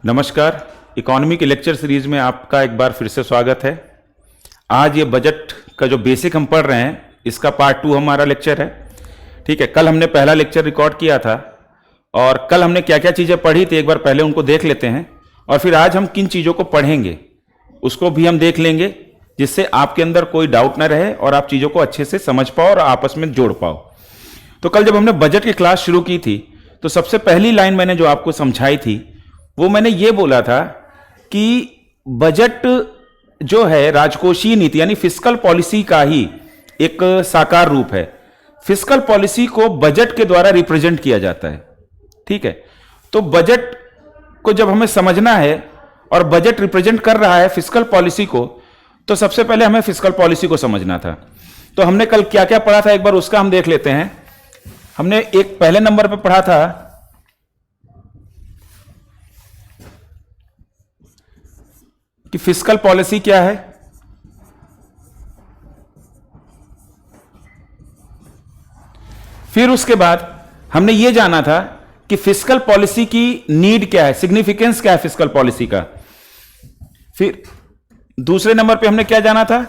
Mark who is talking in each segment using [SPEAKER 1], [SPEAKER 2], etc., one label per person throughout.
[SPEAKER 1] नमस्कार। इकोनॉमी के lecture series में आपका एक बार फिर से स्वागत है। आज ये बजट का जो बेसिक हम पढ़ रहे हैं इसका पार्ट 2 हमारा लेक्चर है। ठीक है, कल हमने पहला लेक्चर रिकॉर्ड किया था और कल हमने क्या क्या चीज़ें पढ़ी थी एक बार पहले उनको देख लेते हैं और फिर आज हम किन चीज़ों को पढ़ेंगे उसको भी हम देख लेंगे, जिससे आपके अंदर कोई डाउट ना रहे और आप चीज़ों को अच्छे से समझ पाओ और आपस में जोड़ पाओ। तो कल जब हमने बजट की क्लास शुरू की थी तो सबसे पहली लाइन मैंने जो आपको समझाई थी वो मैंने ये बोला था कि बजट जो है राजकोषीय नीति यानी फिस्कल पॉलिसी का ही एक साकार रूप है। फिस्कल पॉलिसी को बजट के द्वारा रिप्रेजेंट किया जाता है। ठीक है, तो बजट को जब हमें समझना है और बजट रिप्रेजेंट कर रहा है फिस्कल पॉलिसी को, तो सबसे पहले हमें फिस्कल पॉलिसी को समझना था। तो हमने कल क्या क्या पढ़ा था एक बार उसका हम देख लेते हैं। हमने एक पहले नंबर पे पढ़ा था कि फिस्कल पॉलिसी क्या है। फिर उसके बाद हमने यह जाना था कि फिस्कल पॉलिसी की नीड क्या है, सिग्निफिकेंस क्या है फिस्कल पॉलिसी का। फिर दूसरे नंबर पे हमने क्या जाना था,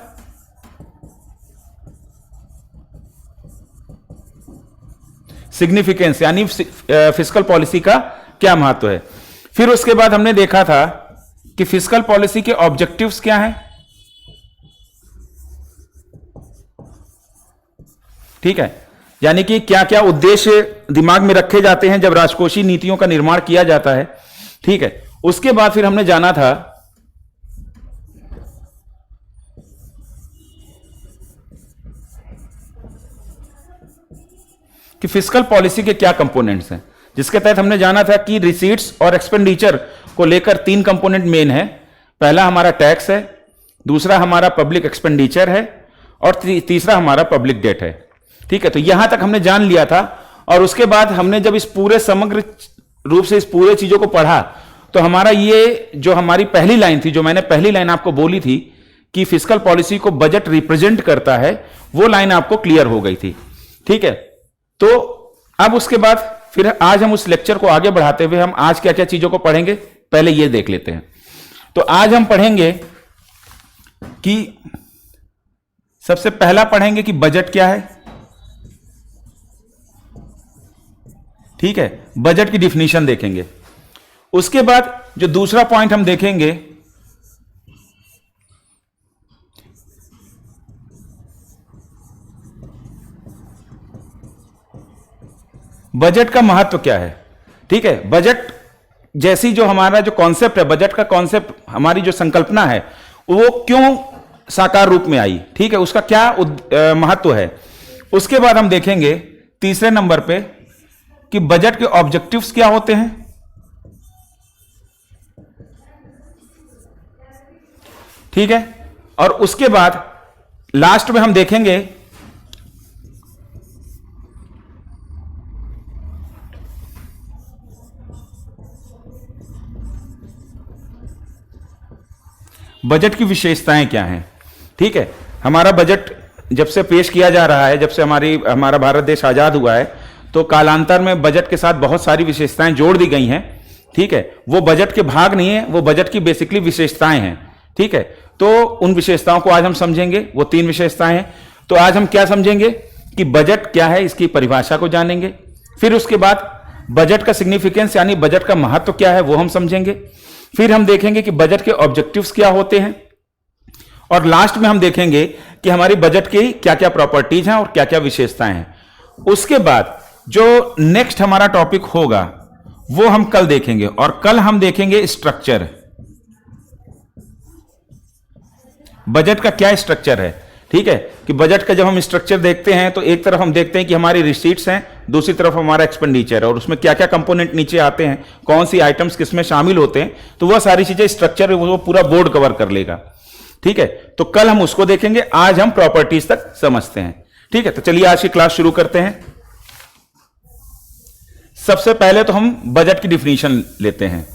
[SPEAKER 1] सिग्निफिकेंस यानी फिस्कल पॉलिसी का क्या महत्व है। फिर उसके बाद हमने देखा था कि फिस्कल पॉलिसी के ऑब्जेक्टिव्स क्या हैं। ठीक है, यानी कि क्या क्या उद्देश्य दिमाग में रखे जाते हैं जब राजकोषीय नीतियों का निर्माण किया जाता है। ठीक है, उसके बाद फिर हमने जाना था कि फिस्कल पॉलिसी के क्या कंपोनेंट्स हैं, जिसके तहत हमने जाना था कि रिसीट्स और एक्सपेंडिचर को लेकर 3 कंपोनेंट मेन है। पहला हमारा टैक्स है, दूसरा हमारा पब्लिक एक्सपेंडिचर है और तीसरा हमारा पब्लिक डेट है। ठीक है, तो यहां तक हमने जान लिया था और उसके बाद हमने जब इस पूरे समग्र रूप से इस पूरे चीजों को पढ़ा तो हमारा ये जो हमारी पहली लाइन थी, जो मैंने पहली लाइन आपको बोली थी कि फिस्कल पॉलिसी को बजट रिप्रेजेंट करता है, वो लाइन आपको क्लियर हो गई थी। ठीक है, तो अब उसके बाद फिर आज हम उस लेक्चर को आगे बढ़ाते हुए हम आज क्या क्या चीजों को पढ़ेंगे पहले ये देख लेते हैं। तो आज हम पढ़ेंगे कि सबसे पहला पढ़ेंगे कि बजट क्या है। ठीक है, बजट की डिफिनीशन देखेंगे। उसके बाद जो दूसरा पॉइंट हम देखेंगे बजट का महत्व क्या है। ठीक है, बजट जैसी जो हमारा जो कॉन्सेप्ट है, बजट का कॉन्सेप्ट, हमारी जो संकल्पना है वो क्यों साकार रूप में आई। ठीक है, उसका क्या महत्व है। उसके बाद हम देखेंगे तीसरे नंबर पे कि बजट के ऑब्जेक्टिव्स क्या होते हैं। ठीक है, और उसके बाद लास्ट में हम देखेंगे बजट की विशेषताएं क्या हैं। ठीक है, हमारा बजट जब से पेश किया जा रहा है, जब से हमारा भारत देश आजाद हुआ है, तो कालांतर में बजट के साथ बहुत सारी विशेषताएं जोड़ दी गई हैं। ठीक है, वो बजट के भाग नहीं है, वो बजट की बेसिकली विशेषताएं हैं। ठीक है, तो उन विशेषताओं को आज हम समझेंगे। वो 3 विशेषताएं हैं। तो आज हम क्या समझेंगे कि बजट क्या है, इसकी परिभाषा को जानेंगे। फिर उसके बाद बजट का सिग्निफिकेंस यानी बजट का महत्व क्या है वो हम समझेंगे। फिर हम देखेंगे कि बजट के ऑब्जेक्टिव्स क्या होते हैं और लास्ट में हम देखेंगे कि हमारी बजट की क्या क्या प्रॉपर्टीज हैं और क्या क्या विशेषताएं हैं। उसके बाद जो नेक्स्ट हमारा टॉपिक होगा वो हम कल देखेंगे और कल हम देखेंगे स्ट्रक्चर। बजट का क्या स्ट्रक्चर है। ठीक है, कि बजट का जब हम स्ट्रक्चर देखते हैं तो एक तरफ हम देखते हैं कि हमारी रिसीट्स हैं, दूसरी तरफ हमारा एक्सपेंडिचर है और उसमें क्या क्या कंपोनेंट नीचे आते हैं, कौन सी आइटम्स किसमें शामिल होते हैं, तो वह सारी चीजें स्ट्रक्चर वो पूरा बोर्ड कवर कर लेगा। ठीक है, तो कल हम उसको देखेंगे, आज हम प्रॉपर्टीज तक समझते हैं। ठीक है, तो चलिए आज की क्लास शुरू करते हैं। सबसे पहले तो हम बजट की डिफिनीशन लेते हैं।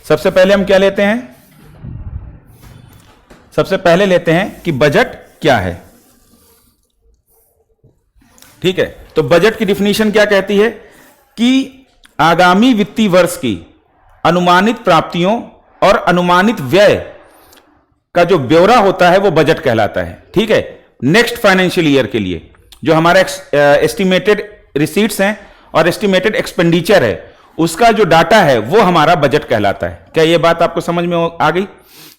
[SPEAKER 1] सबसे पहले हम क्या लेते हैं, सबसे पहले लेते हैं कि बजट क्या है। ठीक है, तो बजट की डिफिनीशन क्या कहती है कि आगामी वित्तीय वर्ष की अनुमानित प्राप्तियों और अनुमानित व्यय का जो ब्यौरा होता है वो बजट कहलाता है। ठीक है, नेक्स्ट फाइनेंशियल ईयर के लिए जो हमारा एस्टिमेटेड रिसीट्स हैं और एस्टिमेटेड एक्सपेंडिचर है, उसका जो डाटा है वो हमारा बजट कहलाता है। क्या ये बात आपको समझ में आ गई?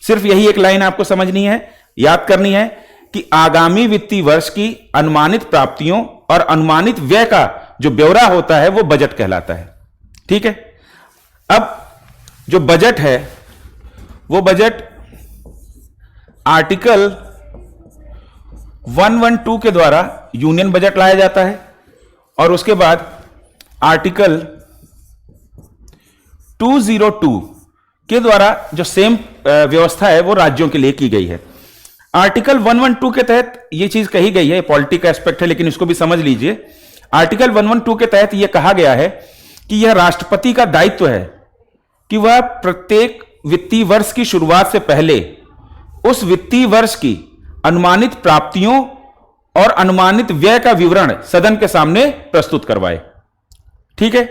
[SPEAKER 1] सिर्फ यही एक लाइन आपको समझनी है, याद करनी है कि आगामी वित्तीय वर्ष की अनुमानित प्राप्तियों और अनुमानित व्यय का जो ब्यौरा होता है वो बजट कहलाता है। ठीक है, अब जो बजट है वो बजट आर्टिकल 112 के द्वारा यूनियन बजट लाया जाता है और उसके बाद आर्टिकल 202 के द्वारा जो सेम व्यवस्था है वो राज्यों के लिए की गई है। आर्टिकल 112 के तहत यह चीज कही गई है, पॉलिटिक का एस्पेक्ट है लेकिन इसको भी समझ लीजिए। आर्टिकल 112 के तहत यह कहा गया है कि यह राष्ट्रपति का दायित्व है कि वह प्रत्येक वित्तीय वर्ष की शुरुआत से पहले उस वित्तीय वर्ष की अनुमानित प्राप्तियों और अनुमानित व्यय का विवरण सदन के सामने प्रस्तुत करवाए। ठीक है,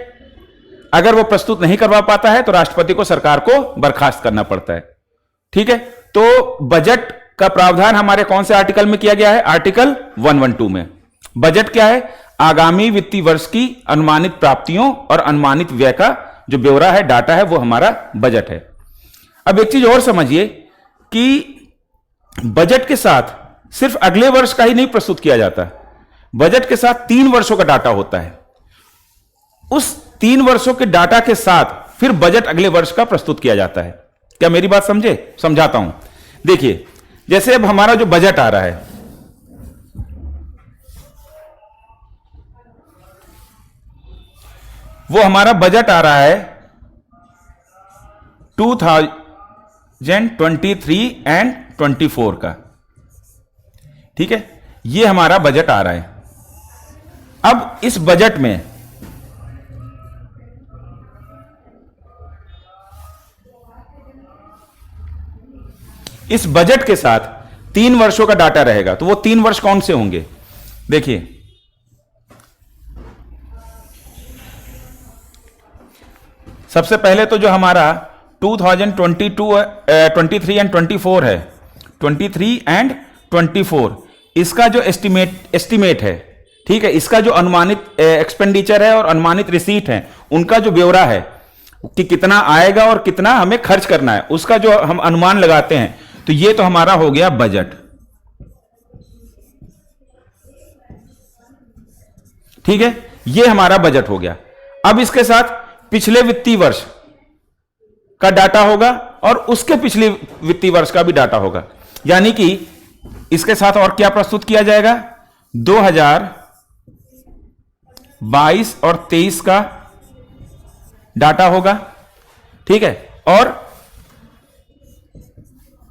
[SPEAKER 1] अगर वो प्रस्तुत नहीं करवा पाता है तो राष्ट्रपति को सरकार को बर्खास्त करना पड़ता है। ठीक है, तो बजट का प्रावधान हमारे कौन से आर्टिकल में किया गया है? आर्टिकल 112 में। बजट क्या है? आगामी वित्तीय वर्ष की अनुमानित प्राप्तियों और अनुमानित व्यय का जो ब्यौरा है, डाटा है, वो हमारा बजट है। अब एक चीज और समझिए कि बजट के साथ सिर्फ अगले वर्ष का ही नहीं प्रस्तुत किया जाता, बजट के साथ 3 वर्षों का डाटा होता है। उस 3 वर्षों के डाटा के साथ फिर बजट अगले वर्ष का प्रस्तुत किया जाता है। क्या मेरी बात समझे? समझाता हूं। देखिए, जैसे अब हमारा जो बजट आ रहा है, वो हमारा बजट आ रहा है 2023 एंड 24 का। ठीक है, ये हमारा बजट आ रहा है। अब इस बजट में इस बजट के साथ 3 वर्षों का डाटा रहेगा। तो वो 3 वर्ष कौन से होंगे? देखिए, सबसे पहले तो जो हमारा 23 एंड 24 है, 23 एंड 24, इसका जो एस्टिमेट है, ठीक है, इसका जो अनुमानित एक्सपेंडिचर है और अनुमानित रिसीट है, उनका जो ब्यौरा है कि कितना आएगा और कितना हमें खर्च करना है, उसका जो हम अनुमान लगाते हैं, तो ये तो हमारा हो गया बजट। ठीक है, ये हमारा बजट हो गया। अब इसके साथ पिछले वित्तीय वर्ष का डाटा होगा और उसके पिछले वित्तीय वर्ष का भी डाटा होगा। यानी कि इसके साथ और क्या प्रस्तुत किया जाएगा? 2022 और 23 का डाटा होगा। ठीक है, और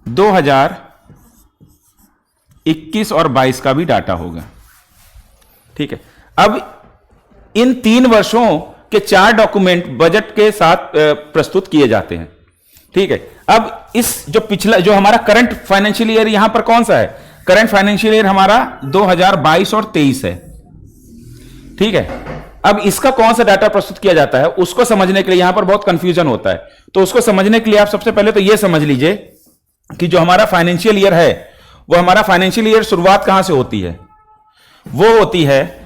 [SPEAKER 1] 2021 और 22 का भी डाटा होगा। ठीक है, अब इन 3 वर्षों के 4 डॉक्यूमेंट बजट के साथ प्रस्तुत किए जाते हैं। ठीक है, अब इस जो पिछला जो हमारा करंट फाइनेंशियल ईयर यहां पर कौन सा है? करंट फाइनेंशियल ईयर हमारा 2022 और 23 है। ठीक है, अब इसका कौन सा डाटा प्रस्तुत किया जाता है, उसको समझने के लिए यहां पर बहुत कंफ्यूजन होता है। तो उसको समझने के लिए आप सबसे पहले तो यह समझ लीजिए कि जो हमारा फाइनेंशियल ईयर है, वो हमारा फाइनेंशियल ईयर शुरुआत कहां से होती है? वो होती है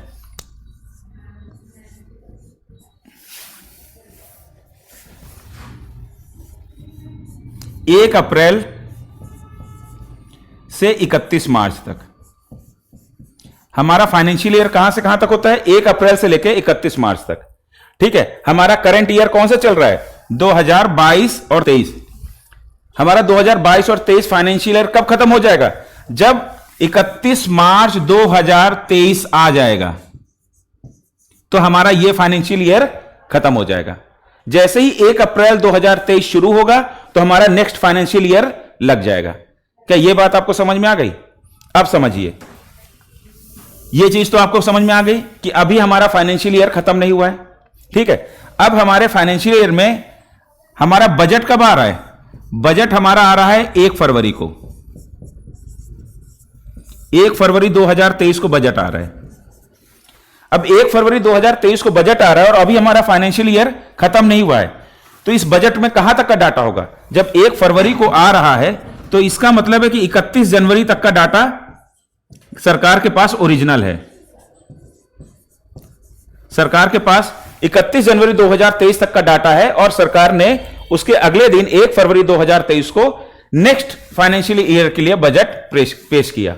[SPEAKER 1] 1 अप्रैल से 31 मार्च तक। हमारा फाइनेंशियल ईयर कहां से कहां तक होता है? 1 अप्रैल से लेकर 31 मार्च तक। ठीक है, हमारा करंट ईयर कौन सा चल रहा है? 2022 और 23। हमारा 2022 और 23 फाइनेंशियल ईयर कब खत्म हो जाएगा? जब 31 मार्च 2023 आ जाएगा तो हमारा यह फाइनेंशियल ईयर खत्म हो जाएगा। जैसे ही 1 अप्रैल 2023 शुरू होगा तो हमारा नेक्स्ट फाइनेंशियल ईयर लग जाएगा। क्या यह बात आपको समझ में आ गई? अब समझिए, यह चीज तो आपको समझ में आ गई कि अभी हमारा फाइनेंशियल ईयर खत्म नहीं हुआ है। ठीक है, अब हमारे फाइनेंशियल ईयर में हमारा बजट कब आ रहा है? बजट हमारा आ रहा है 1 फरवरी को। 1 फरवरी 2023 को बजट आ रहा है। अब 1 फरवरी 2023 को बजट आ रहा है और अभी हमारा फाइनेंशियल ईयर खत्म नहीं हुआ है, तो इस बजट में कहां तक का डाटा होगा? जब 1 फरवरी को आ रहा है तो इसका मतलब है कि 31 जनवरी तक का डाटा सरकार के पास ओरिजिनल है। सरकार के पास 31 जनवरी 2023 तक का डाटा है और सरकार ने उसके अगले दिन 1 फरवरी 2023 को नेक्स्ट फाइनेंशियल ईयर के लिए बजट पेश किया।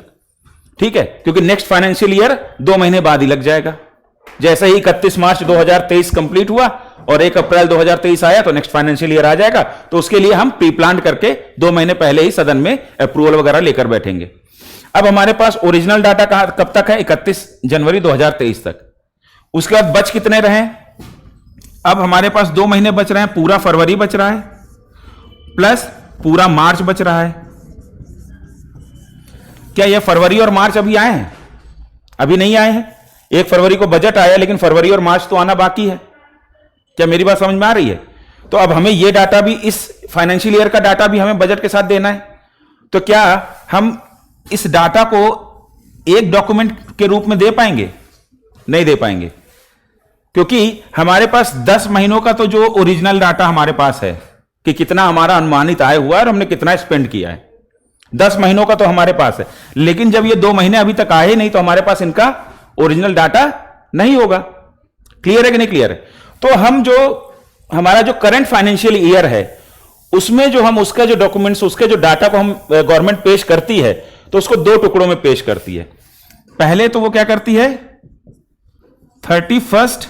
[SPEAKER 1] ठीक है, क्योंकि नेक्स्ट फाइनेंशियल ईयर 2 महीने बाद ही लग जाएगा। जैसे ही 31 मार्च 2023 कंप्लीट हुआ और 1 अप्रैल 2023 आया तो नेक्स्ट फाइनेंशियल ईयर आ जाएगा। तो उसके लिए हम प्री प्लान करके 2 महीने पहले ही सदन में अप्रूवल वगैरह लेकर बैठेंगे। अब हमारे पास ओरिजिनल डाटा कब तक है? 31 जनवरी 2023 तक। उसके बाद बच कितने रहे? अब हमारे पास 2 महीने बच रहे हैं, पूरा फरवरी बच रहा है प्लस पूरा मार्च बच रहा है। क्या यह फरवरी और मार्च अभी आए हैं? अभी नहीं आए हैं। 1 फरवरी को बजट आया लेकिन फरवरी और मार्च तो आना बाकी है। क्या मेरी बात समझ में आ रही है? तो अब हमें यह डाटा भी, इस फाइनेंशियल ईयर का डाटा भी हमें बजट के साथ देना है। तो क्या हम इस डाटा को एक डॉक्यूमेंट के रूप में दे पाएंगे? नहीं दे पाएंगे, क्योंकि हमारे पास 10 महीनों का तो जो ओरिजिनल डाटा हमारे पास है कि कितना हमारा अनुमानित आय हुआ और हमने कितना स्पेंड किया है, 10 महीनों का तो हमारे पास है। लेकिन जब ये 2 महीने अभी तक आए नहीं तो हमारे पास इनका ओरिजिनल डाटा नहीं होगा। क्लियर है कि नहीं क्लियर है? तो हम जो हमारा जो करंट फाइनेंशियल ईयर है उसमें जो हम उसका जो डॉक्यूमेंट्स, उसके जो डाटा को हम गवर्नमेंट पेश करती है तो उसको 2 टुकड़ों में पेश करती है। पहले तो वो क्या करती है, 31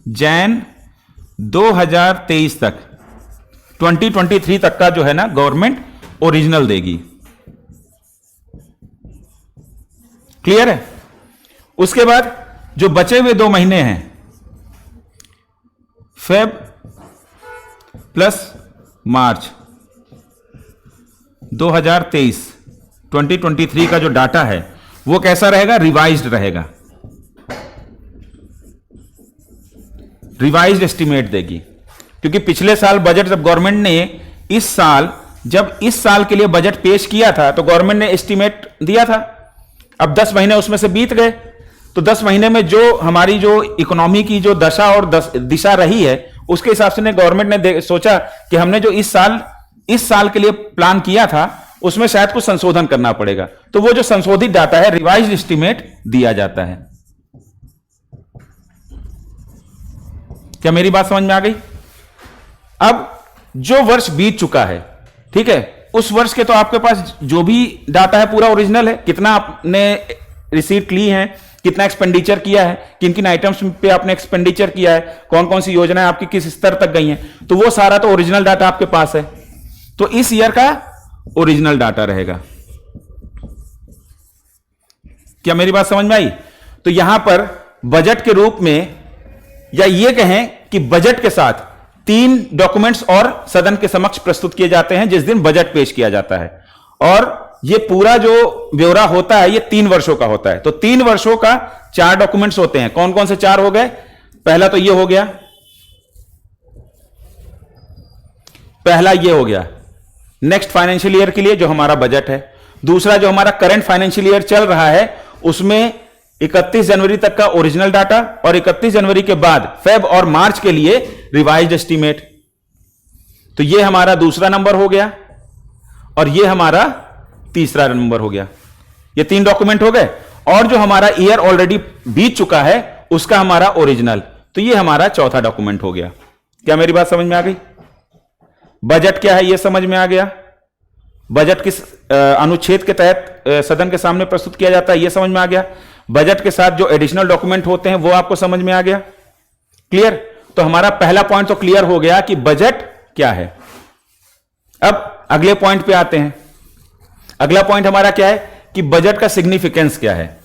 [SPEAKER 1] जैन 2023 तक, 2023 तक का जो है ना गवर्नमेंट ओरिजिनल देगी। क्लियर है? उसके बाद जो बचे हुए 2 महीने हैं, फेब प्लस मार्च 2023, 2023 का जो डाटा है वो कैसा रहेगा? रिवाइज्ड रहेगा, रिवाइज्ड एस्टीमेट देगी। क्योंकि पिछले साल बजट जब गवर्नमेंट ने जब इस साल के लिए बजट पेश किया था तो गवर्नमेंट ने एस्टीमेट दिया था। अब 10 महीने उसमें से बीत गए तो 10 महीने में जो हमारी जो इकोनॉमी की जो दशा और दिशा रही है उसके हिसाब से गवर्नमेंट ने सोचा कि हमने जो इस साल के लिए प्लान किया था उसमें शायद कुछ संशोधन करना पड़ेगा। तो वो जो संशोधित डाटा है, रिवाइज्ड एस्टीमेट दिया जाता है। क्या मेरी बात समझ में आ गई? अब जो वर्ष बीत चुका है, ठीक है, उस वर्ष के तो आपके पास जो भी डाटा है पूरा ओरिजिनल है। कितना आपने रिसीट ली है, कितना एक्सपेंडिचर किया है, किन किन आइटम्स पे आपने एक्सपेंडिचर किया है, कौन कौन सी योजनाएं आपकी किस स्तर तक गई हैं, तो वो सारा तो ओरिजिनल डाटा आपके पास है। तो इस ईयर का ओरिजिनल डाटा रहेगा। क्या मेरी बात समझ में आई? तो यहां पर बजट के रूप में, या ये कहें कि बजट के साथ 3 डॉक्यूमेंट्स और सदन के समक्ष प्रस्तुत किए जाते हैं जिस दिन बजट पेश किया जाता है। और ये पूरा जो ब्यौरा होता है ये 3 वर्षों का होता है। तो 3 वर्षों का 4 डॉक्यूमेंट्स होते हैं। कौन कौन से 4 हो गए? पहला तो ये हो गया, पहला ये हो गया नेक्स्ट फाइनेंशियल ईयर के लिए जो हमारा बजट है। दूसरा जो हमारा करंट फाइनेंशियल ईयर चल रहा है उसमें 31 जनवरी तक का ओरिजिनल डाटा और 31 जनवरी के बाद फेब और मार्च के लिए रिवाइज्ड एस्टीमेट। तो ये हमारा दूसरा नंबर हो गया और ये हमारा तीसरा नंबर हो गया। ये 3 डॉक्यूमेंट हो गए। और जो हमारा ईयर ऑलरेडी बीत चुका है उसका हमारा ओरिजिनल, तो ये हमारा चौथा डॉक्यूमेंट हो गया। क्या मेरी बात समझ में आ गई? बजट क्या है ये समझ में आ गया। बजट किस अनुच्छेद के तहत सदन के सामने प्रस्तुत किया जाता है ये समझ में आ गया। बजट के साथ जो एडिशनल डॉक्यूमेंट होते हैं वो आपको समझ में आ गया। क्लियर? तो हमारा पहला पॉइंट तो क्लियर हो गया कि बजट क्या है। अब अगले पॉइंट पे आते हैं। अगला पॉइंट हमारा क्या है कि बजट का सिग्निफिकेंस क्या है।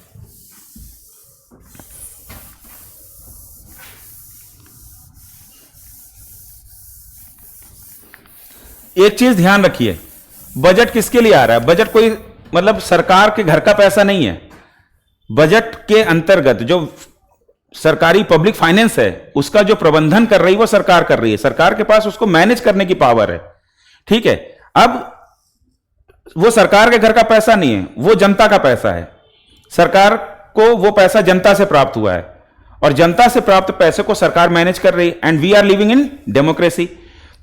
[SPEAKER 1] एक चीज ध्यान रखिए, बजट किसके लिए आ रहा है? बजट कोई मतलब सरकार के घर का पैसा नहीं है। बजट के अंतर्गत जो सरकारी पब्लिक फाइनेंस है उसका जो प्रबंधन कर रही है वो सरकार कर रही है। सरकार के पास उसको मैनेज करने की पावर है। ठीक है, अब वो सरकार के घर का पैसा नहीं है, वो जनता का पैसा है। सरकार को वो पैसा जनता से प्राप्त हुआ है और जनता से प्राप्त पैसे को सरकार मैनेज कर रही है and we are living in democracy.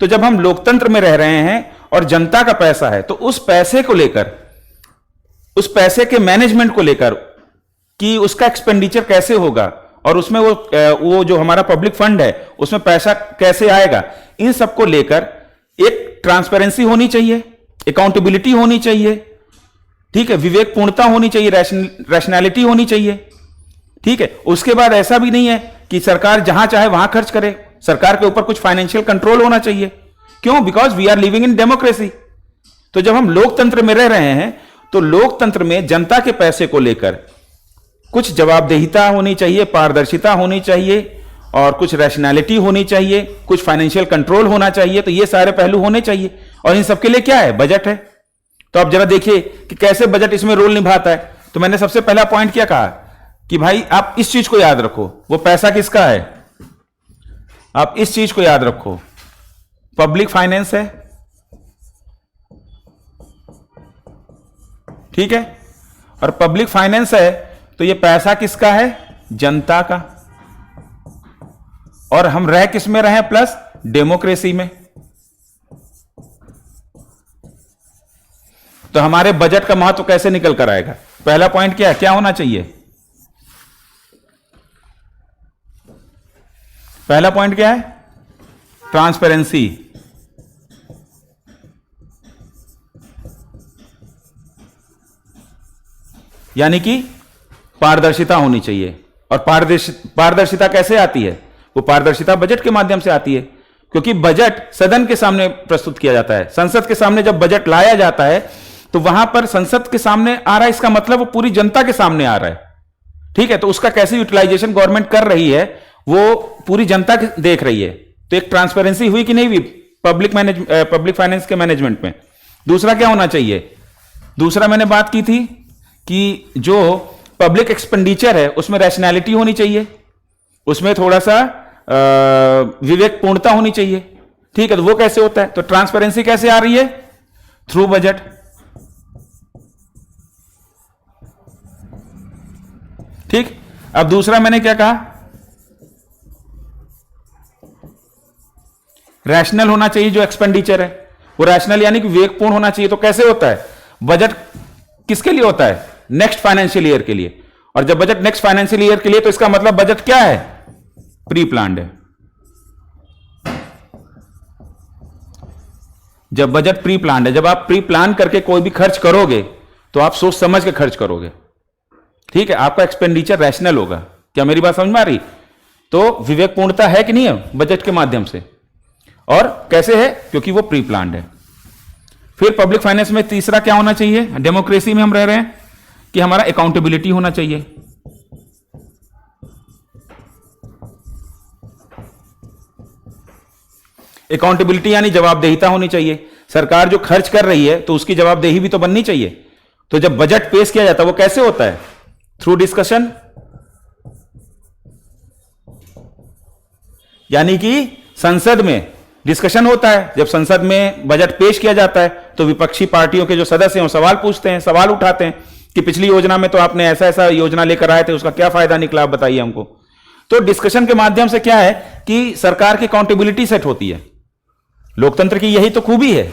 [SPEAKER 1] तो जब हम लोकतंत्र में रह रहे हैं और जनता का पैसा है तो उस पैसे को लेकर, उस पैसे के मैनेजमेंट को लेकर कि उसका एक्सपेंडिचर कैसे होगा और उसमें वो जो हमारा पब्लिक फंड है उसमें पैसा कैसे आएगा, इन सबको लेकर एक ट्रांसपेरेंसी होनी चाहिए, अकाउंटेबिलिटी होनी चाहिए, ठीक है, विवेकपूर्णता होनी चाहिए, रैशनैलिटी होनी चाहिए, ठीक है। उसके बाद ऐसा भी नहीं है कि सरकार जहां चाहे वहां खर्च करे, सरकार के ऊपर कुछ फाइनेंशियल कंट्रोल होना चाहिए। क्यों? Because we are living in democracy. तो जब हम लोकतंत्र में रह रहे हैं तो लोकतंत्र में जनता के पैसे को लेकर कुछ जवाबदेहिता होनी चाहिए, पारदर्शिता होनी चाहिए और कुछ रैशनैलिटी होनी चाहिए, कुछ फाइनेंशियल कंट्रोल होना चाहिए। तो ये सारे पहलू होने चाहिए और इन सबके लिए क्या है? बजट है। तो आप जरा देखिए कि कैसे बजट इसमें रोल निभाता है। तो मैंने सबसे पहला पॉइंट क्या कहा कि भाई आप इस चीज को याद रखो, वो पैसा किसका है, आप इस चीज को याद रखो, पब्लिक फाइनेंस है, ठीक है। और पब्लिक फाइनेंस है तो ये पैसा किसका है? जनता का। और हम रह किस में रहे? प्लस डेमोक्रेसी में। तो हमारे बजट का महत्व कैसे निकल कर आएगा? पहला पॉइंट क्या है, क्या होना चाहिए? पहला पॉइंट क्या है? ट्रांसपेरेंसी। यानी कि पारदर्शिता होनी चाहिए। और पारदर्शिता कैसे आती है? वो पारदर्शिता बजट के माध्यम से आती है, क्योंकि बजट सदन के सामने प्रस्तुत किया जाता है। संसद के सामने जब बजट लाया जाता है तो वहां पर संसद के सामने आ रहा है, इसका मतलब वो पूरी जनता के सामने आ रहा है, ठीक है। तो उसका कैसे यूटिलाइजेशन गवर्नमेंट कर रही है वो पूरी जनता देख रही है। तो एक ट्रांसपेरेंसी हुई कि नहीं हुई पब्लिक फाइनेंस के मैनेजमेंट में। दूसरा क्या होना चाहिए? दूसरा मैंने बात की थी कि जो पब्लिक एक्सपेंडिचर है उसमें रैशनैलिटी होनी चाहिए, उसमें थोड़ा सा विवेकपूर्णता होनी चाहिए, ठीक है। तो वो कैसे होता है? तो ट्रांसपेरेंसी कैसे आ रही है? Through budget. ठीक। अब दूसरा मैंने क्या कहा? रैशनल होना चाहिए जो एक्सपेंडिचर है, वो रैशनल यानी कि विवेकपूर्ण होना चाहिए। तो कैसे होता है? बजट किसके लिए होता है? नेक्स्ट फाइनेंशियल ईयर के लिए। और जब बजट नेक्स्ट फाइनेंशियल ईयर के लिए, तो इसका मतलब बजट क्या है? प्री प्लान्ड है। जब बजट प्री प्लान्ड है, जब आप प्री प्लान करके कोई भी खर्च करोगे तो आप सोच समझ के खर्च करोगे, ठीक है। आपका एक्सपेंडिचर रैशनल होगा। क्या मेरी बात समझ में आ रही? तो विवेकपूर्णता है कि नहीं है बजट के माध्यम से? और कैसे है? क्योंकि वो प्री प्लान्ड है। फिर पब्लिक फाइनेंस में तीसरा क्या होना चाहिए? डेमोक्रेसी में हम रह रहे हैं कि हमारा अकाउंटेबिलिटी होना चाहिए। अकाउंटेबिलिटी यानी जवाबदेहिता होनी चाहिए। सरकार जो खर्च कर रही है तो उसकी जवाबदेही भी तो बननी चाहिए। तो जब बजट पेश किया जाता है वो कैसे होता है? Through discussion. यानी कि संसद में डिस्कशन होता है। जब संसद में बजट पेश किया जाता है तो विपक्षी पार्टियों के जो सदस्य हैं वो सवाल पूछते हैं, सवाल उठाते हैं कि पिछली योजना में तो आपने ऐसा ऐसा योजना लेकर आए थे, उसका क्या फायदा निकला, आप बताइए हमको। तो डिस्कशन के माध्यम से क्या है कि सरकार की अकाउंटेबिलिटी सेट होती है। लोकतंत्र की यही तो खूबी है,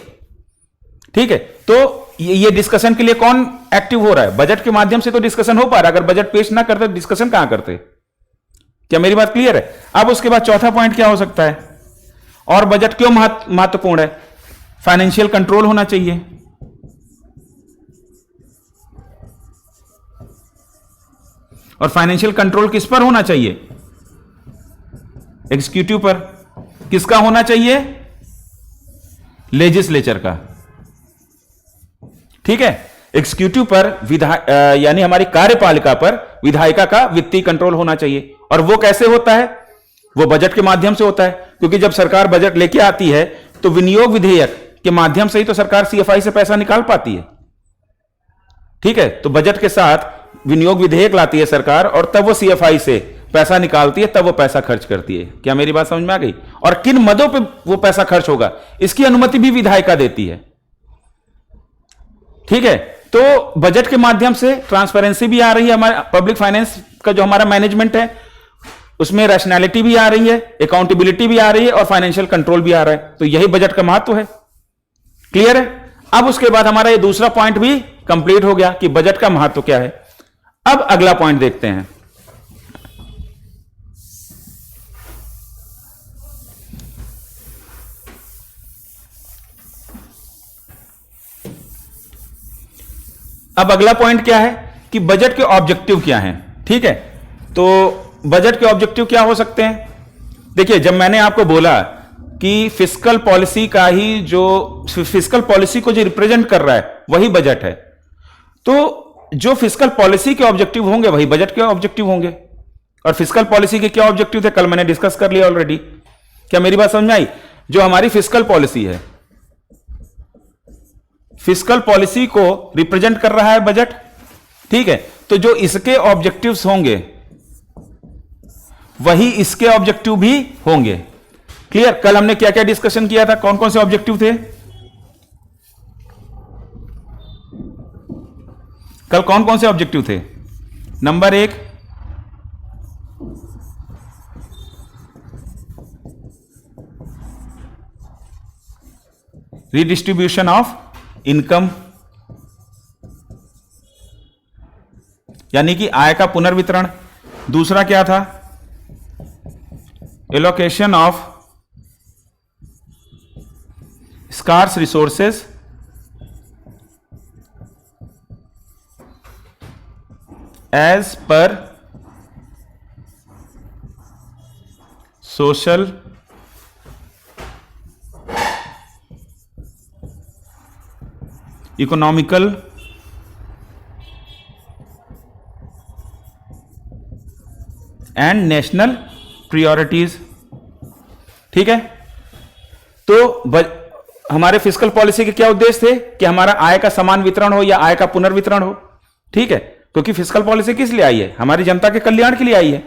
[SPEAKER 1] ठीक है। तो ये डिस्कशन के लिए कौन एक्टिव हो रहा है? बजट के माध्यम से तो डिस्कशन हो पा रहा है। अगर बजट पेश ना करते डिस्कशन कहां करते? क्या मेरी बात क्लियर है? अब उसके बाद चौथा पॉइंट क्या हो सकता है? और बजट क्यों महत्वपूर्ण है? फाइनेंशियल कंट्रोल होना चाहिए। और फाइनेंशियल कंट्रोल किस पर होना चाहिए? एग्जीक्यूटिव पर। किसका होना चाहिए? लेजिस्लेचर का, ठीक है। एग्जीक्यूटिव पर यानी हमारी कार्यपालिका पर विधायिका का वित्तीय कंट्रोल होना चाहिए। और वो कैसे होता है? वो बजट के माध्यम से होता है, क्योंकि जब सरकार बजट लेके आती है तो विनियोग विधेयक के माध्यम से ही तो सरकार सीएफआई से पैसा निकाल पाती है, ठीक है। तो बजट के साथ विनियोग विधेयक लाती है सरकार और तब वो सीएफआई से पैसा निकालती है, तब वो पैसा खर्च करती है। क्या मेरी बात समझ में आ गई? और किन मदों पे वो पैसा खर्च होगा इसकी अनुमति भी विधायिका देती है, ठीक है। तो बजट के माध्यम से ट्रांसपेरेंसी भी आ रही है, हमारे पब्लिक फाइनेंस का जो हमारा मैनेजमेंट है उसमें रैशनैलिटी भी आ रही है, अकाउंटेबिलिटी भी आ रही है और फाइनेंशियल कंट्रोल भी आ रहा है। तो यही बजट का महत्व है। क्लियर है? अब उसके बाद हमारा ये दूसरा पॉइंट भी कंप्लीट हो गया कि बजट का महत्व क्या है। अब अगला पॉइंट देखते हैं। अब अगला पॉइंट क्या है कि बजट के ऑब्जेक्टिव क्या हैं। ठीक है, तो बजट के ऑब्जेक्टिव क्या हो सकते हैं? देखिए, जब मैंने आपको बोला कि फिस्कल पॉलिसी का ही जो फिस्कल पॉलिसी को जो रिप्रेजेंट कर रहा है वही बजट है, तो जो फिस्कल पॉलिसी के ऑब्जेक्टिव होंगे वही बजट के ऑब्जेक्टिव होंगे। और फिस्कल पॉलिसी के क्या ऑब्जेक्टिव थे कल मैंने डिस्कस कर लिया ऑलरेडी। क्या मेरी बात समझ में आई? जो हमारी फिस्कल पॉलिसी है, फिस्कल पॉलिसी को रिप्रेजेंट कर रहा है बजट। ठीक है, तो जो इसके ऑब्जेक्टिव्स होंगे वही इसके ऑब्जेक्टिव भी होंगे। क्लियर? कल हमने क्या क्या डिस्कशन किया था, कौन कौन से ऑब्जेक्टिव थे? कल कौन कौन से ऑब्जेक्टिव थे? नंबर 1, रीडिस्ट्रीब्यूशन ऑफ इनकम, यानी कि आय का पुनर्वितरण। दूसरा क्या था? Allocation of scarce resources as per social economical and national priorities. ठीक है, तो हमारे फिस्कल पॉलिसी के क्या उद्देश्य थे कि हमारा आय का समान वितरण हो या आय का पुनर्वितरण हो। ठीक है, क्योंकि फिस्कल पॉलिसी किस लिए आई है? हमारी जनता के कल्याण के लिए आई है,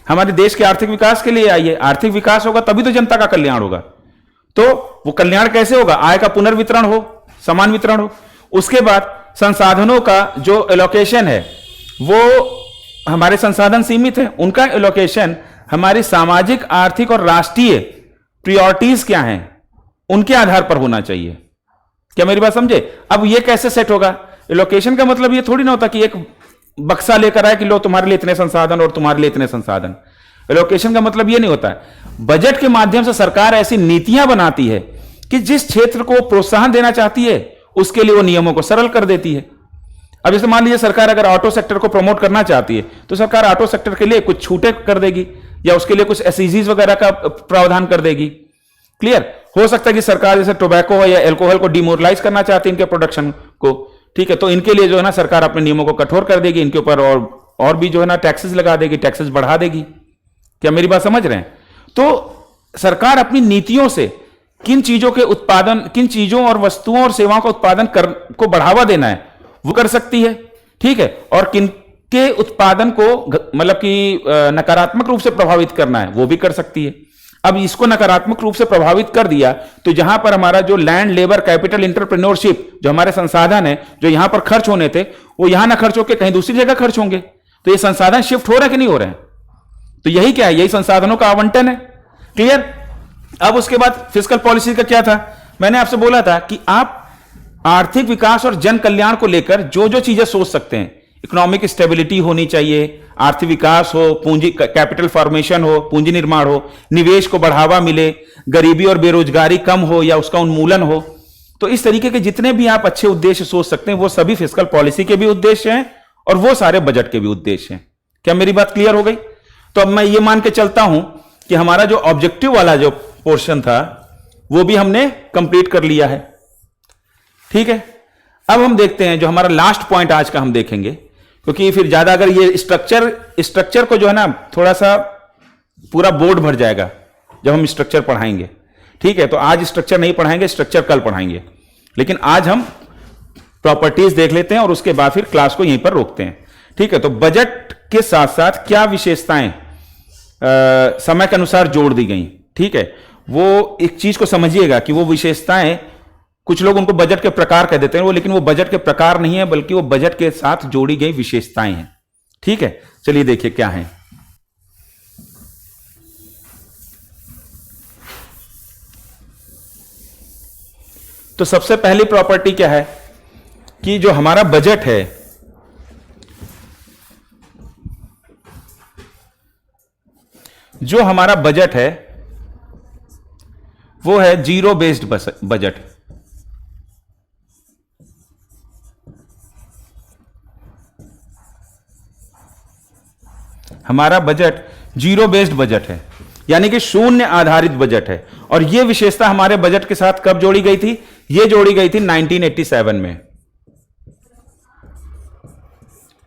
[SPEAKER 1] हमारे देश के आर्थिक विकास के लिए आई है। आर्थिक विकास होगा तभी तो जनता का कल्याण होगा। तो वो कल्याण कैसे होगा? आय का पुनर्वितरण हो, समान वितरण हो। उसके बाद संसाधनों का जो एलोकेशन है, वो हमारे संसाधन सीमित है, उनका एलोकेशन हमारी सामाजिक, आर्थिक और राष्ट्रीय प्रायोरिटीज क्या हैं उनके आधार पर होना चाहिए। क्या मेरी बात समझे? अब ये कैसे सेट होगा? एलोकेशन का मतलब ये थोड़ी ना होता कि एक बक्सा लेकर आए कि लो तुम्हारे लिए इतने संसाधन और तुम्हारे लिए इतने संसाधन। एलोकेशन का मतलब ये नहीं होता है। बजट के माध्यम से सरकार ऐसी नीतियां बनाती है कि जिस क्षेत्र को प्रोत्साहन देना चाहती है उसके लिए वो नियमों को सरल कर देती है। अब जैसे मान लीजिए सरकार अगर ऑटो सेक्टर को प्रमोट करना चाहती है तो सरकार ऑटो सेक्टर के लिए कुछ छूटें कर देगी या उसके लिए कुछ एसईजीज वगैरह का प्रावधान कर देगी। क्लियर? हो सकता है कि सरकार जैसे टोबैको या एल्कोहल को डिमोरलाइज करना चाहती है इनके प्रोडक्शन को। ठीक है, तो इनके लिए जो है ना सरकार अपने नियमों को कठोर कर देगी, इनके ऊपर और भी जो है ना टैक्सेस लगा देगी, टैक्सेस बढ़ा देगी। क्या मेरी बात समझ रहे हैं? तो सरकार अपनी नीतियों से किन चीजों के उत्पादन, किन चीजों और वस्तुओं और सेवाओं का उत्पादन को बढ़ावा देना है वो कर सकती है। ठीक है, और किन के उत्पादन को मतलब कि नकारात्मक रूप से प्रभावित करना है वो भी कर सकती है। अब इसको नकारात्मक रूप से प्रभावित कर दिया तो जहां पर हमारा जो लैंड, लेबर, कैपिटल, इंटरप्रेन्योरशिप, जो हमारे संसाधन है जो यहां पर खर्च होने थे वो यहां ना खर्च होकर कहीं दूसरी जगह खर्च होंगे। तो ये संसाधन शिफ्ट हो रहे हैं कि नहीं हो रहे हैं? तो यही क्या है? यही संसाधनों का आवंटन है। क्लियर? अब उसके बाद फिस्कल पॉलिसी का क्या था? मैंने आपसे बोला था कि आप आर्थिक विकास और जन कल्याण को लेकर जो जो चीजें सोच सकते हैं, इकोनॉमिक स्टेबिलिटी होनी चाहिए, आर्थिक विकास हो, पूंजी कैपिटल फॉर्मेशन हो, पूंजी निर्माण हो, निवेश को बढ़ावा मिले, गरीबी और बेरोजगारी कम हो या उसका उन्मूलन हो। तो इस तरीके के जितने भी आप अच्छे उद्देश्य सोच सकते हैं वो सभी फिस्कल पॉलिसी के भी उद्देश्य हैं और वो सारे बजट के भी उद्देश्य हैं। क्या मेरी बात क्लियर हो गई? तो अब मैं ये मान के चलता हूं कि हमारा जो ऑब्जेक्टिव वाला जो पोर्शन था वो भी हमने कंप्लीट कर लिया है। ठीक है, अब हम देखते हैं जो हमारा लास्ट पॉइंट आज का हम देखेंगे, क्योंकि फिर ज्यादा अगर ये स्ट्रक्चर को जो है ना थोड़ा सा पूरा बोर्ड भर जाएगा जब हम स्ट्रक्चर पढ़ाएंगे। ठीक है, तो आज स्ट्रक्चर नहीं पढ़ाएंगे, स्ट्रक्चर कल पढ़ाएंगे, लेकिन आज हम प्रॉपर्टीज देख लेते हैं और उसके बाद फिर क्लास को यहीं पर रोकते हैं। ठीक है, तो बजट के साथ साथ क्या विशेषताएं समय के अनुसार जोड़ दी गई। ठीक है, वो एक चीज को समझिएगा कि वो विशेषताएं कुछ लोग उनको बजट के प्रकार कह देते हैं वो, लेकिन वो बजट के प्रकार नहीं है बल्कि वो बजट के साथ जोड़ी गई विशेषताएं हैं। ठीक है, चलिए देखिए क्या है। तो सबसे पहली प्रॉपर्टी क्या है कि जो हमारा बजट है वो है जीरो बेस्ड बजट। हमारा बजट जीरो बेस्ड बजट है, यानी कि शून्य आधारित बजट है। और यह विशेषता हमारे बजट के साथ कब जोड़ी गई थी? यह जोड़ी गई थी 1987 में।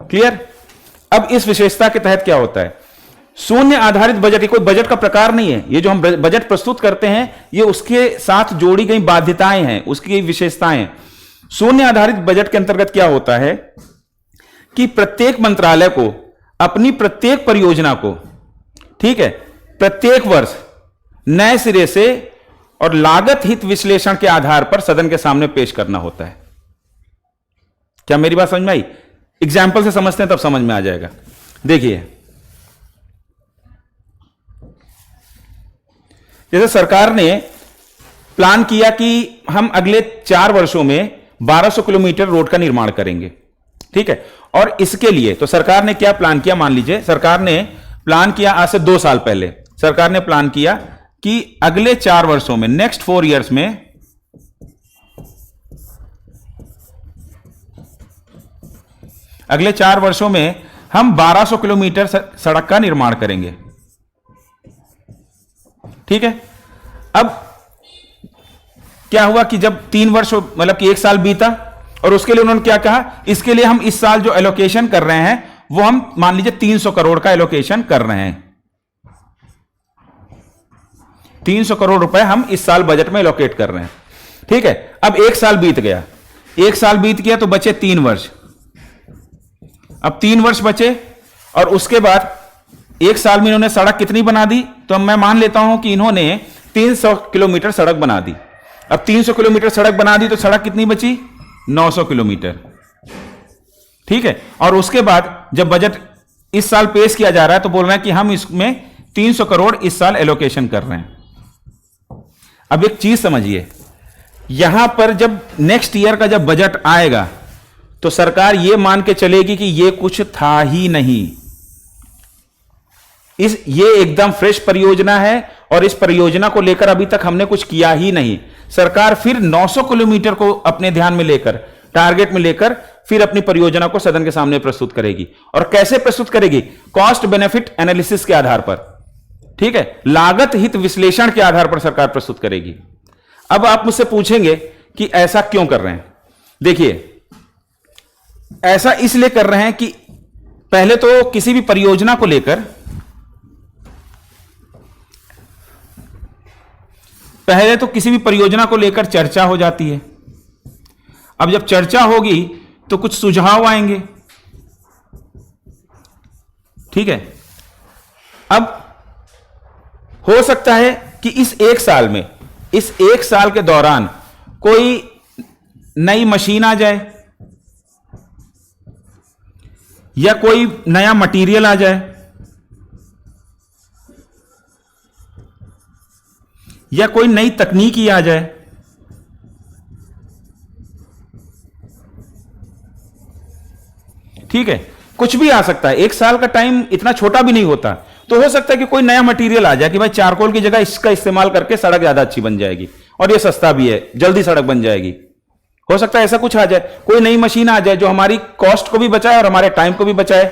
[SPEAKER 1] क्लियर? अब इस विशेषता के तहत क्या होता है? शून्य आधारित बजट, ये कोई बजट का प्रकार नहीं है। ये जो हम बजट प्रस्तुत करते हैं ये उसके साथ जोड़ी गई बाध्यताएं हैं, उसकी विशेषताएं। शून्य आधारित बजट के अंतर्गत क्या होता है कि प्रत्येक मंत्रालय को अपनी प्रत्येक परियोजना को, ठीक है, प्रत्येक वर्ष नए सिरे से और लागत हित विश्लेषण के आधार पर सदन के सामने पेश करना होता है। क्या मेरी बात समझ में आई? एग्जाम्पल से समझते हैं तब समझ में आ जाएगा। देखिए, जैसे सरकार ने प्लान किया कि हम अगले 4 वर्षों में 1200 किलोमीटर रोड का निर्माण करेंगे। ठीक है, और इसके लिए तो सरकार ने क्या प्लान किया? मान लीजिए सरकार ने प्लान किया आज से 2 साल पहले सरकार ने प्लान किया कि अगले 4 वर्षों में, नेक्स्ट 4 इयर्स में, अगले 4 वर्षों में हम 1200 किलोमीटर सड़क का निर्माण करेंगे। ठीक है, अब क्या हुआ कि जब 3 वर्ष मतलब कि 1 साल बीता और उसके लिए उन्होंने क्या कहा, इसके लिए हम इस साल जो एलोकेशन कर रहे हैं वो हम मान लीजिए 300 करोड़ का एलोकेशन कर रहे हैं। 300 करोड़ रुपए हम इस साल बजट में एलोकेट कर रहे हैं। ठीक है, अब 1 साल बीत गया, 1 साल बीत गया तो बचे 3 वर्ष। अब 3 वर्ष बचे और उसके बाद 1 साल में इन्होंने सड़क कितनी बना दी? तो मैं मान लेता हूं कि इन्होंने 300 किलोमीटर सड़क बना दी। अब 300 किलोमीटर सड़क बना दी तो सड़क कितनी बची? 900 किलोमीटर। ठीक है, और उसके बाद जब बजट इस साल पेश किया जा रहा है तो बोल रहे हैं कि हम इसमें 300 करोड़ इस साल एलोकेशन कर रहे हैं। अब एक चीज समझिए, यहां पर जब नेक्स्ट ईयर का जब बजट आएगा तो सरकार यह मान के चलेगी कि यह कुछ था ही नहीं, ये एकदम फ्रेश परियोजना है और इस परियोजना को लेकर अभी तक हमने कुछ किया ही नहीं। सरकार फिर 900 किलोमीटर को अपने ध्यान में लेकर, टारगेट में लेकर फिर अपनी परियोजना को सदन के सामने प्रस्तुत करेगी। और कैसे प्रस्तुत करेगी? कॉस्ट बेनिफिट एनालिसिस के आधार पर। ठीक है, लागत हित विश्लेषण के आधार पर सरकार प्रस्तुत करेगी। अब आप मुझसे पूछेंगे कि ऐसा क्यों कर रहे हैं? देखिए, ऐसा इसलिए कर रहे हैं कि पहले तो किसी भी परियोजना को लेकर, पहले तो किसी भी परियोजना को लेकर चर्चा हो जाती है। अब जब चर्चा होगी तो कुछ सुझाव आएंगे। ठीक है, अब हो सकता है कि इस 1 साल में, इस 1 साल के दौरान कोई नई मशीन आ जाए या कोई नया मटेरियल आ जाए या कोई नई तकनीक ही आ जाए। ठीक है, कुछ भी आ सकता है। 1 साल का टाइम इतना छोटा भी नहीं होता। तो हो सकता है कि कोई नया मटेरियल आ जाए कि भाई चारकोल की जगह इसका इस्तेमाल करके सड़क ज्यादा अच्छी बन जाएगी और ये सस्ता भी है, जल्दी सड़क बन जाएगी। हो सकता है ऐसा कुछ आ जाए, कोई नई मशीन आ जाए जो हमारी कॉस्ट को भी बचाए और हमारे टाइम को भी बचाए।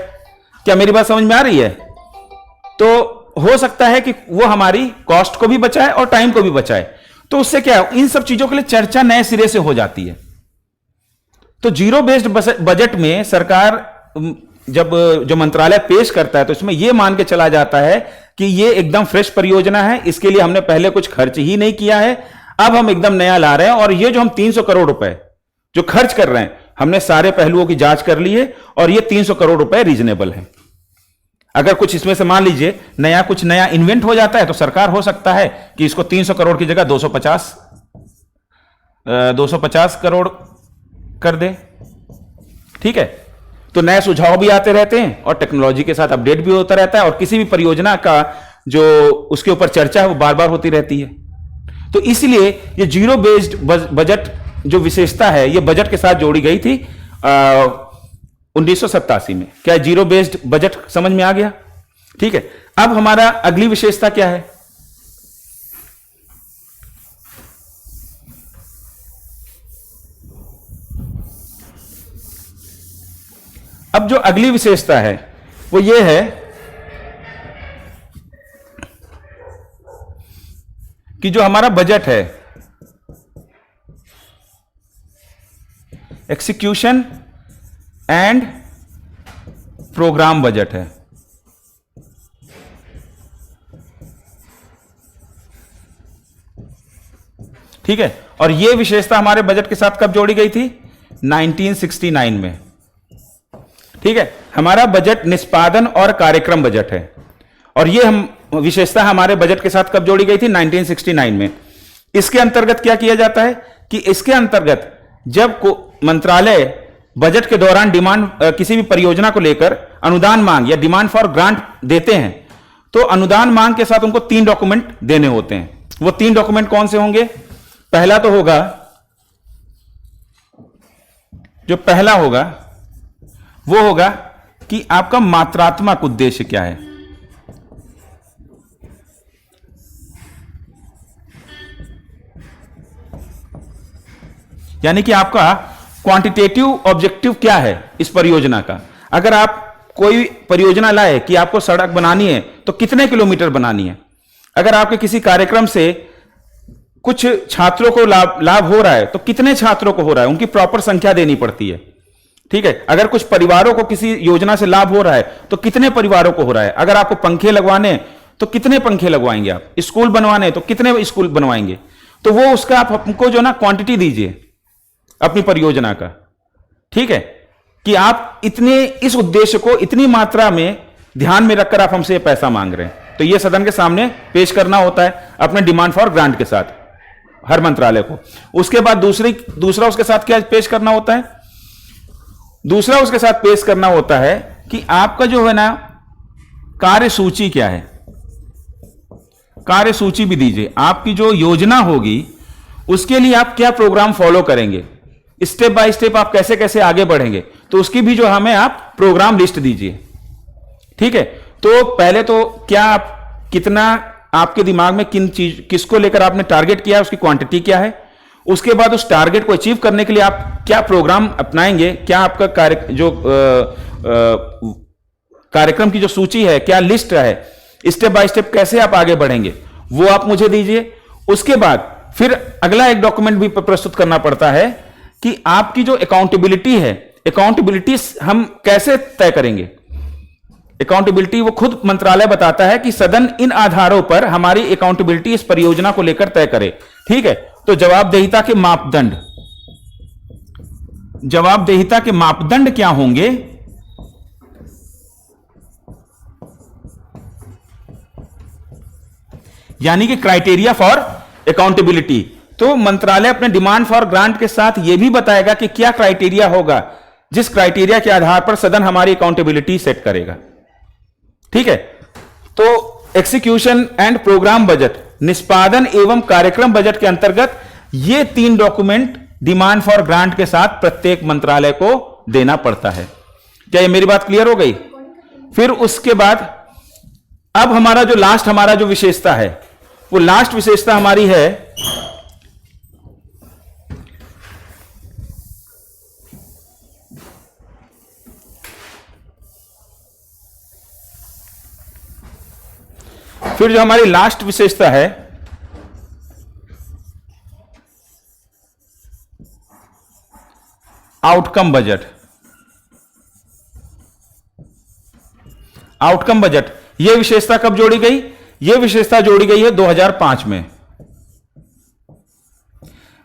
[SPEAKER 1] क्या मेरी बात समझ में आ रही है? तो हो सकता है कि वो हमारी कॉस्ट को भी बचाए और टाइम को भी बचाए। तो उससे क्या है, इन सब चीजों के लिए चर्चा नए सिरे से हो जाती है। तो जीरो बेस्ड बजट में सरकार जब जो मंत्रालय पेश करता है तो इसमें यह मान के चला जाता है कि यह एकदम फ्रेश परियोजना है, इसके लिए हमने पहले कुछ खर्च ही नहीं किया है, अब हम एकदम नया ला रहे हैं। और ये जो हम 300 करोड़ रुपए जो खर्च कर रहे हैं, हमने सारे पहलुओं की जांच कर ली है और ये 300 करोड़ रुपए रीजनेबल है। अगर कुछ इसमें से मान लीजिए कुछ नया इन्वेंट हो जाता है तो सरकार हो सकता है कि इसको 300 करोड़ की जगह 250 250 करोड़ कर दे। ठीक है, तो नए सुझाव भी आते रहते हैं और टेक्नोलॉजी के साथ अपडेट भी होता रहता है और किसी भी परियोजना का जो उसके ऊपर चर्चा है वो बार बार होती रहती है। तो इसलिए ये जीरो बेस्ड बजट जो विशेषता है ये बजट के साथ जोड़ी गई थी 1987 में। क्या जीरो बेस्ड बजट समझ में आ गया? ठीक है, अब हमारा अगली विशेषता क्या है? अब जो अगली विशेषता है वो ये है कि जो हमारा बजट है एक्सिक्यूशन एंड प्रोग्राम बजट है। ठीक है, और यह विशेषता हमारे बजट के साथ कब जोड़ी गई थी? 1969 में। ठीक है, हमारा बजट निष्पादन और कार्यक्रम बजट है और यह हम विशेषता हमारे बजट के साथ कब जोड़ी गई थी? 1969 में। इसके अंतर्गत क्या किया जाता है कि इसके अंतर्गत जब मंत्रालय बजट के दौरान डिमांड किसी भी परियोजना को लेकर अनुदान मांग या डिमांड फॉर ग्रांट देते हैं तो अनुदान मांग के साथ उनको 3 डॉक्यूमेंट देने होते हैं। वो 3 डॉक्यूमेंट कौन से होंगे? पहला तो होगा, जो पहला होगा वो होगा कि आपका मात्रात्मक उद्देश्य क्या है। यानी कि आपका क्वांटिटेटिव ऑब्जेक्टिव क्या है इस परियोजना का। अगर आप कोई परियोजना लाए कि आपको सड़क बनानी है तो कितने किलोमीटर बनानी है। अगर आपके किसी कार्यक्रम से कुछ छात्रों को लाभ हो रहा है तो कितने छात्रों को हो रहा है, उनकी प्रॉपर संख्या देनी पड़ती है। ठीक है, अगर कुछ परिवारों को किसी योजना से लाभ हो रहा है तो कितने परिवारों को हो रहा है। अगर आपको पंखे लगवाने तो कितने पंखे लगवाएंगे आप, स्कूल बनवाने तो कितने स्कूल बनवाएंगे। तो वो उसका आप हमको जो ना क्वांटिटी दीजिए अपनी परियोजना का। ठीक है, कि आप इतने इस उद्देश्य को इतनी मात्रा में ध्यान में रखकर आप हमसे पैसा मांग रहे हैं, तो यह सदन के सामने पेश करना होता है अपने डिमांड फॉर ग्रांट के साथ हर मंत्रालय को। उसके बाद दूसरा उसके साथ क्या पेश करना होता है? दूसरा उसके साथ पेश करना होता है कि आपका जो है ना कार्य सूची क्या है। कार्य सूची भी दीजिए, आपकी जो योजना होगी उसके लिए आप क्या प्रोग्राम फॉलो करेंगे, स्टेप बाय स्टेप आप कैसे कैसे आगे बढ़ेंगे, तो उसकी भी जो हमें आप प्रोग्राम लिस्ट दीजिए। ठीक है, तो पहले तो क्या आप कितना आपके दिमाग में किसको लेकर आपने टारगेट किया है, उसकी क्वांटिटी क्या है। उसके बाद उस टारगेट को अचीव करने के लिए आप क्या प्रोग्राम अपनाएंगे, क्या आपका कार्यक्रम की जो सूची है, क्या लिस्ट है, स्टेप बाय स्टेप कैसे आप आगे बढ़ेंगे, वो आप मुझे दीजिए। उसके बाद फिर अगला एक डॉक्यूमेंट भी प्रस्तुत करना पड़ता है कि आपकी जो अकाउंटेबिलिटी है, अकाउंटेबिलिटी हम कैसे तय करेंगे। अकाउंटेबिलिटी वो खुद मंत्रालय बताता है कि सदन इन आधारों पर हमारी अकाउंटेबिलिटी इस परियोजना को लेकर तय करे। ठीक है, तो जवाबदेहिता के मापदंड, जवाबदेहिता के मापदंड क्या होंगे? यानी कि क्राइटेरिया फॉर अकाउंटेबिलिटी। तो मंत्रालय अपने डिमांड फॉर ग्रांट के साथ यह भी बताएगा कि क्या क्राइटेरिया होगा, जिस क्राइटेरिया के आधार पर सदन हमारी अकाउंटेबिलिटी सेट करेगा। ठीक है, तो एक्सिक्यूशन एंड प्रोग्राम बजट, निष्पादन एवं कार्यक्रम बजट के अंतर्गत ये 3 डॉक्यूमेंट डिमांड फॉर ग्रांट के साथ प्रत्येक मंत्रालय को देना पड़ता है। क्या ये मेरी बात क्लियर हो गई? फिर उसके बाद अब हमारा जो विशेषता है, वो लास्ट विशेषता हमारी है फिर जो हमारी लास्ट विशेषता है आउटकम बजट। आउटकम बजट, यह विशेषता कब जोड़ी गई? यह विशेषता जोड़ी गई है 2005 में।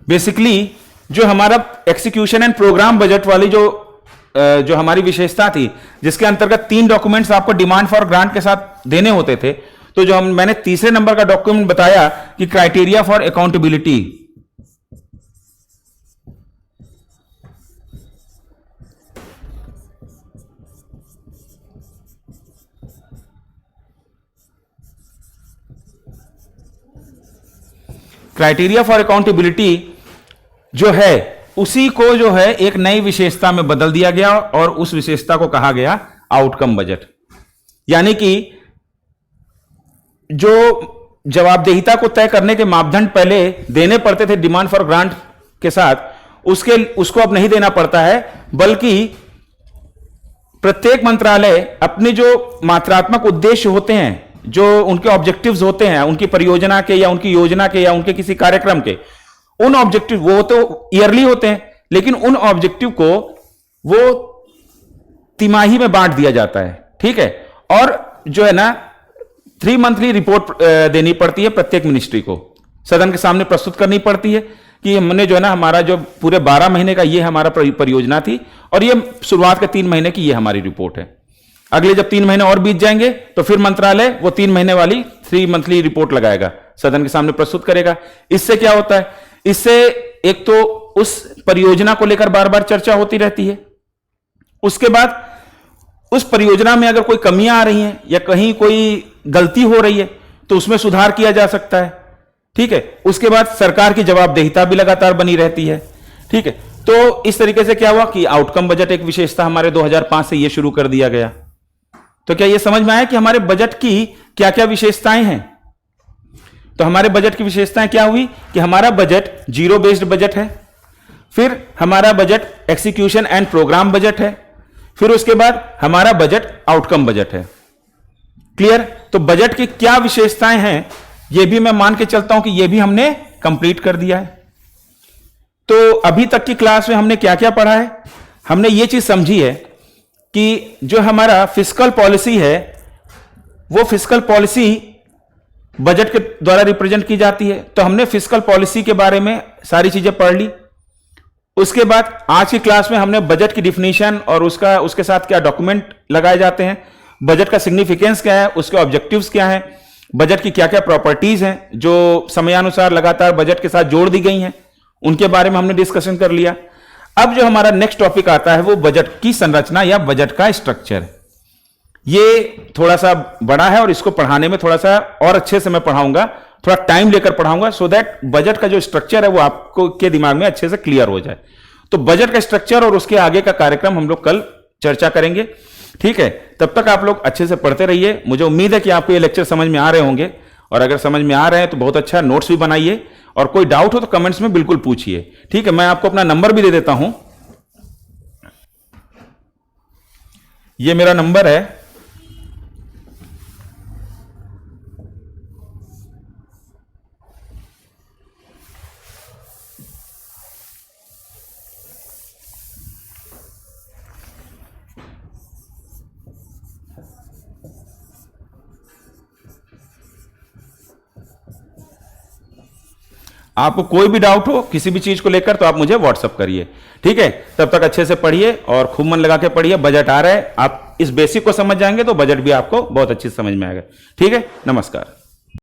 [SPEAKER 1] बेसिकली जो हमारा एक्सिक्यूशन एंड प्रोग्राम बजट वाली जो हमारी विशेषता थी, जिसके अंतर्गत 3 डॉक्यूमेंट्स आपको डिमांड फॉर ग्रांट के साथ देने होते थे, तो जो मैंने तीसरे नंबर का डॉक्यूमेंट बताया कि criteria for accountability, criteria for accountability जो है उसी को जो है एक नई विशेषता में बदल दिया गया और उस विशेषता को कहा गया आउटकम बजट। यानी कि जो जवाबदेहिता को तय करने के मापदंड पहले देने पड़ते थे डिमांड फॉर ग्रांट के साथ, उसको अब नहीं देना पड़ता है, बल्कि प्रत्येक मंत्रालय अपने जो मात्रात्मक उद्देश्य होते हैं, जो उनके ऑब्जेक्टिव्स होते हैं, उनकी परियोजना के या उनकी योजना के या उनके किसी कार्यक्रम के, उन ऑब्जेक्टिव वो तो ईयरली होते हैं, लेकिन उन ऑब्जेक्टिव को वो तिमाही में बांट दिया जाता है। ठीक है, और जो है ना 3 मंथली रिपोर्ट देनी पड़ती है प्रत्येक मिनिस्ट्री को, सदन के सामने प्रस्तुत करनी पड़ती है कि हमने जो है ना हमारा जो पूरे 12 महीने का ये हमारा परियोजना थी और ये शुरुआत के 3 महीने की ये हमारी रिपोर्ट है। अगले जब 3 महीने और बीत जाएंगे तो फिर मंत्रालय वो 3 महीने वाली 3 मंथली रिपोर्ट लगाएगा, सदन के सामने प्रस्तुत करेगा। इससे क्या होता है, इससे एक तो उस परियोजना को लेकर बार बार चर्चा होती रहती है, उसके बाद उस परियोजना में अगर कोई कमियां आ रही हैं या कहीं कोई गलती हो रही है तो उसमें सुधार किया जा सकता है। ठीक है, उसके बाद सरकार की जवाबदेहिता भी लगातार बनी रहती है। ठीक है, तो इस तरीके से क्या हुआ कि आउटकम बजट एक विशेषता हमारे 2005 से यह शुरू कर दिया गया। तो क्या यह समझ में आया कि हमारे बजट की क्या क्या विशेषताएं हैं? तो हमारे बजट की विशेषताएं क्या हुई कि हमारा बजट जीरो बेस्ड बजट है, फिर हमारा बजट एक्सीक्यूशन एंड प्रोग्राम बजट है, फिर उसके बाद हमारा बजट आउटकम बजट है। क्लियर? तो बजट की क्या विशेषताएं हैं यह भी मैं मान के चलता हूं कि यह भी हमने कंप्लीट कर दिया है। तो अभी तक की क्लास में हमने क्या क्या पढ़ा है? हमने यह चीज समझी है कि जो हमारा फिस्कल पॉलिसी है वो फिस्कल पॉलिसी बजट के द्वारा रिप्रेजेंट की जाती है। तो हमने फिस्कल पॉलिसी के बारे में सारी चीजें पढ़ ली। उसके बाद आज की क्लास में हमने बजट की डिफिनीशन और उसके साथ क्या डॉक्यूमेंट लगाए जाते हैं, बजट का सिग्निफिकेंस क्या है, उसके ऑब्जेक्टिव्स क्या हैं, बजट की क्या क्या प्रॉपर्टीज हैं जो समयानुसार लगातार बजट के साथ जोड़ दी गई हैं, उनके बारे में हमने डिस्कशन कर लिया। अब जो हमारा नेक्स्ट टॉपिक आता है वो बजट की संरचना या बजट का स्ट्रक्चर। ये थोड़ा सा बड़ा है और इसको पढ़ाने में थोड़ा सा और अच्छे से मैं पढ़ाऊंगा, थोड़ा टाइम लेकर पढ़ाऊंगा, सो दैट बजट का जो स्ट्रक्चर है वो आपको के दिमाग में अच्छे से क्लियर हो जाए। तो बजट का स्ट्रक्चर और उसके आगे का कार्यक्रम हम लोग कल चर्चा करेंगे। ठीक है, तब तक आप लोग अच्छे से पढ़ते रहिए। मुझे उम्मीद है कि आपको ये लेक्चर समझ में आ रहे होंगे, और अगर समझ में आ रहे हैं तो बहुत अच्छा, नोट्स भी बनाइए, और कोई डाउट हो तो कमेंट्स में बिल्कुल पूछिए। ठीक है, मैं आपको अपना नंबर भी दे देता हूं, ये मेरा नंबर है। आपको कोई भी डाउट हो किसी भी चीज को लेकर तो आप मुझे व्हाट्सअप करिए। ठीक है, तब तक अच्छे से पढ़िए और खूब मन लगा के पढ़िए। बजट आ रहा है, आप इस बेसिक को समझ जाएंगे तो बजट भी आपको बहुत अच्छी समझ में आएगा। ठीक है, नमस्कार।